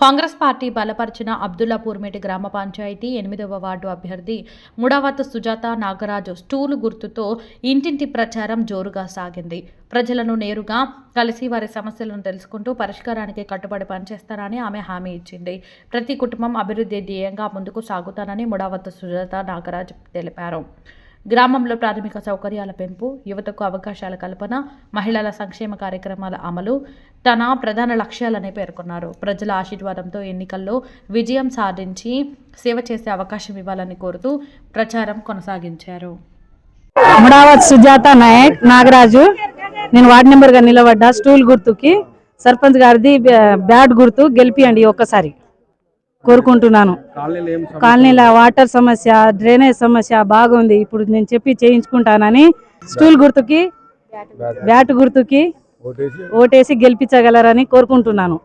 Congress party బలపరిచిన అబ్దుల్లాపూర్మేట గ్రామ పంచాయతీ 8వ వార్డు అభ్యర్థి ముడావత్ సుజాత నాగరాజు స్టూలు గుర్తుతో ఇంటింటి ప్రచారం జోరుగా సాగింది. ప్రజలను నేరుగా కలిసి వారి సమస్యలను తెలుసుకుంటూ పరిష్కారానికి కట్టుబడి పనిచేస్తానని ఆమె హామీ ఇచ్చింది. ప్రతి కుటుంబం అభివృద్ధి ధ్యేయంగా ముందుకు సాగుతానని ముడావత్ సుజాత నాగరాజు తెలిపారు. గ్రామంలో ప్రాథమిక సౌకర్యాల పెంపు, యువతకు అవకాశాల కల్పన, మహిళల సంక్షేమ కార్యక్రమాల అమలు తన ప్రధాన లక్ష్యాలని పేర్కొన్నారు. ప్రజల ఆశీర్వాదంతో ఎన్నికల్లో విజయం సాధించి సేవ చేసే అవకాశం ఇవ్వాలని కోరుతూ ప్రచారం కొనసాగించారు. ముడావత్ సుజాత నాగరాజు, నేను వార్డు నెంబర్గా నిలబడ్డా. స్టూల్ గుర్తుకి సర్పంచ్ గారిది బ్యాట్ గుర్తు గెలిపియండి ఒక్కసారి కోరుకుంటున్నాను. కాలనీల వాటర్ సమస్య, డ్రైనేజ్ సమస్య బాగుంది. ఇప్పుడు నేను చెప్పి చేయించుకుంటానని స్టూల్ గుర్తుకి బ్యాట్ గుర్తుకి ఓటేసి గెలిపించగలరని కోరుకుంటున్నాను.